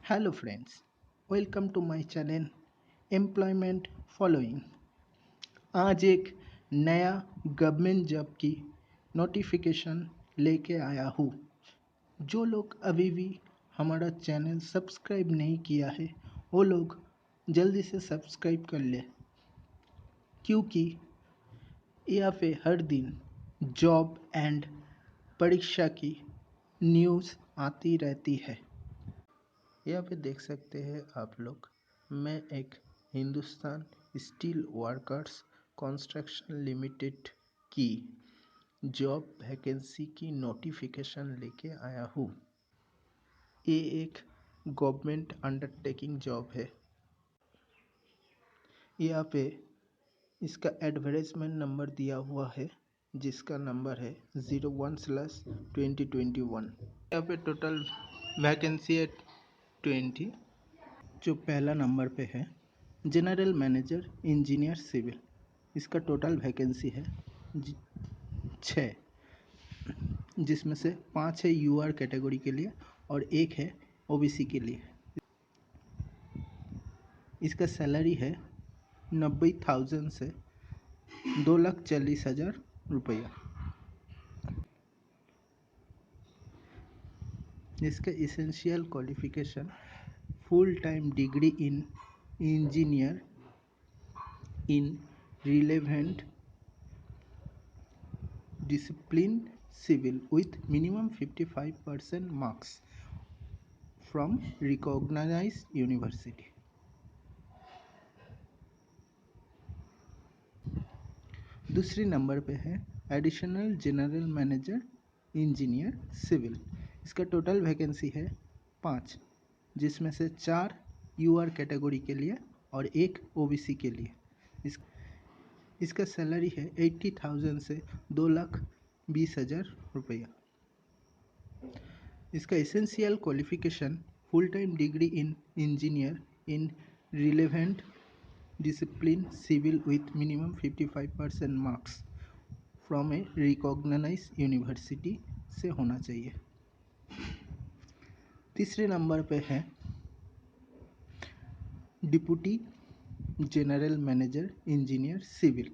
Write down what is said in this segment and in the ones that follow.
Hello friends, welcome to my channel employment following. आज एक नया गवर्नमेंट जॉब की नोटिफिकेशन लेके आया हूँ। जो लोग अभी भी हमारा चैनल सब्सक्राइब नहीं किया है वो लोग जल्दी से सब्सक्राइब कर ले, क्योंकि यहाँ पे हर दिन जॉब एंड परीक्षा की न्यूज़ आती रहती है। यहाँ पे देख सकते हैं आप लोग, मैं एक Hindustan steel workers construction limited की जॉब वैकेंसी की नोटिफिकेशन लेके आया हूँ। ये एक गवर्नमेंट अंडरटेकिंग जॉब है। यहाँ पे इसका एडवर्टाइजमेंट नंबर दिया हुआ है, जिसका नंबर है 01/2021। यहाँ पे टोटल वैकेंसी है 20। जो पहला नंबर पे है जनरल मैनेजर इंजीनियर सिविल, इसका टोटल वैकेंसी है 6, जिसमें से 5 है यूआर कैटेगरी के लिए और 1 है ओबीसी के लिए। इसका सैलरी है 90,000 से 2,40,000 रुपया। इसका essential qualification full time degree in engineer in relevant discipline civil with minimum 55% marks from recognized university। दूसरी नंबर पे है additional general manager engineer civil. इसका टोटल वैकेंसी है 5, जिसमें से 4 यूआर कैटेगरी के लिए और 1 ओबीसी के लिए। इसका सैलरी है 80,000 से 2,20,000 रुपया। इसका essential qualification full time degree in engineer in relevant discipline civil with minimum 55% marks from a recognise university से होना चाहिए। तीसरे नंबर पे है deputy general manager engineer civil,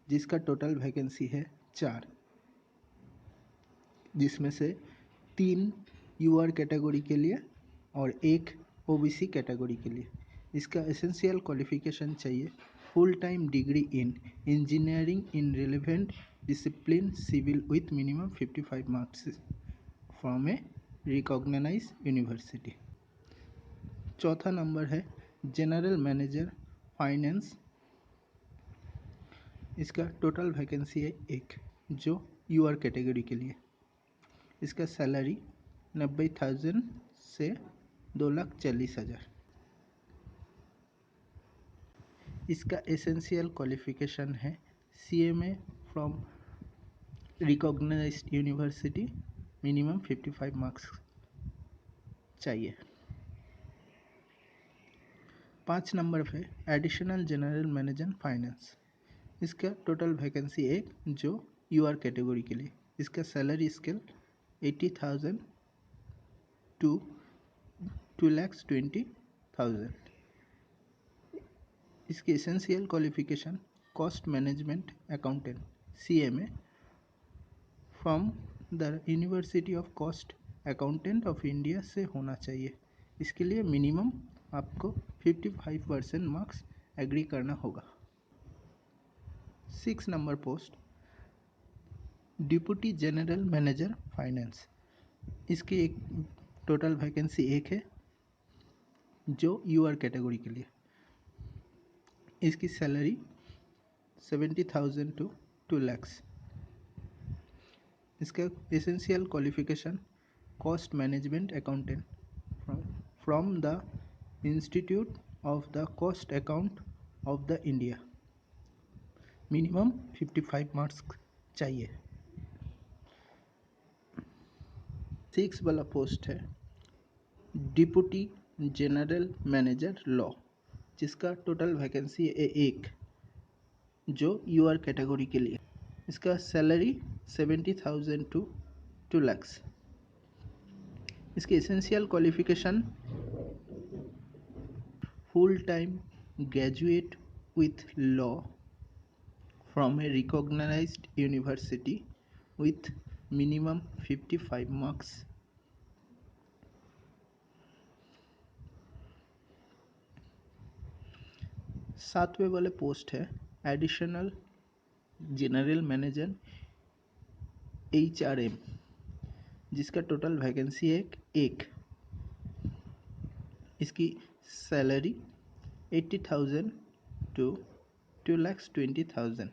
जिसका टोटल वैकेंसी है 4, जिसमें से 3 यूआर कैटेगरी के लिए और 1 ओबीसी कैटेगरी के लिए। इसका एसेंशियल क्वालिफिकेशन चाहिए full time degree in engineering in relevant discipline civil with minimum 55 marks from a recognise university. चौथा नंबर है जनरल मैनेजर फाइनेंस। इसका टोटल वैकेंसी है 1, जो यूआर कैटेगरी के लिए। इसका सैलरी 90,000 से 2,40,000। इसका एसेंशियल क्वालिफिकेशन है CMA from recognised university, minimum 55 marks चाहिए। 5 नंबर पे एडिशनल जनरल मैनेजर फाइनेंस। इसका टोटल वैकेंसी 1, जो यूआर कैटेगरी के लिए। इसका सैलरी स्केल 80,000 टू 2,20,000। इसकी essential qualification cost management accountant CMA from the university of cost accountant of India से होना चाहिए। इसके लिए मिनिमम आपको 55% मार्क्स एग्री करना होगा। 6 number post deputy general manager finance. इसकी एक टोटल वैकेंसी 1 है, जो यूआर कैटेगरी के लिए। इसकी सैलरी 70,000 टू 2 lakhs। इसका essential qualification cost management accountant from the institute of the cost account of the India, minimum 55 marks चाहिए। 6 वाला पोस्ट है डिप्टी जनरल मैनेजर लॉ, जिसका टोटल वैकेंसी है 1, जो यूआर कैटेगरी के लिए। इसका सैलरी 70,000 टू 2 lakhs। इसकी essential qualification full-time graduate with law from a recognized university with minimum 55 marks. 7वें वाले पोस्ट है एडिशनल जनरल मैनेजर HRM, जिसका टोटल वैकेंसी है एक। इसकी सैलरी 80,000 to 2,20,000।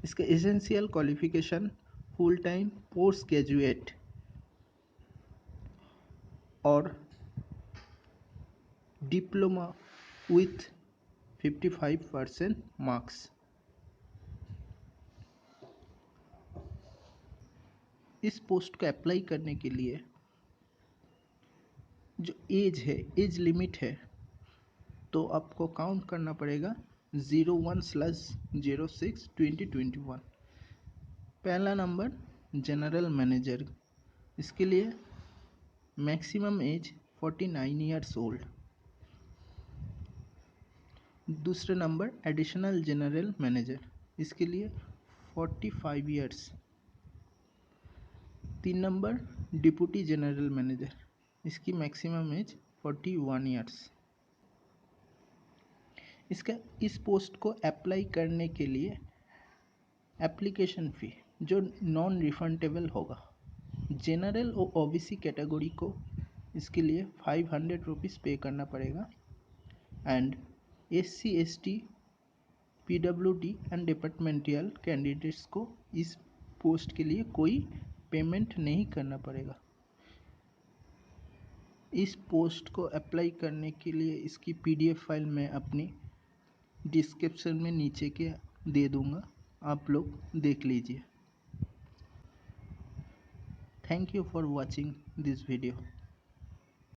इसका essential qualification full time post graduate और diploma with 55% marks. इस post को अप्लाई करने के लिए जो एज है, एज लिमिट है, तो आपको काउंट करना पड़ेगा 01/06/2021। पहला नंबर जनरल मैनेजर, इसके लिए मैक्सिमम एज 49 ईयर्स ओल्ड। दूसरा नंबर एडिशनल जनरल मैनेजर, इसके लिए 45 years. 3 number deputy general manager, इसकी मैक्सिमम एज 41 ईयर्स। इस पोस्ट को अप्लाई करने के लिए एप्लीकेशन फ़ी जो नॉन रिफंडेबल होगा। जनरल और OBC कैटेगरी को इसके लिए 500 रुपीज़ पे करना पड़ेगा and SC ST PWD and departmental candidates को इस पोस्ट के लिए कोई पेमेंट नहीं करना पड़ेगा। इस पोस्ट को अप्लाई करने के लिए इसकी PDF फाइल मैं अपनी डिस्क्रिप्शन में नीचे के दे दूँगा, आप लोग देख लीजिए। Thank you for watching this video.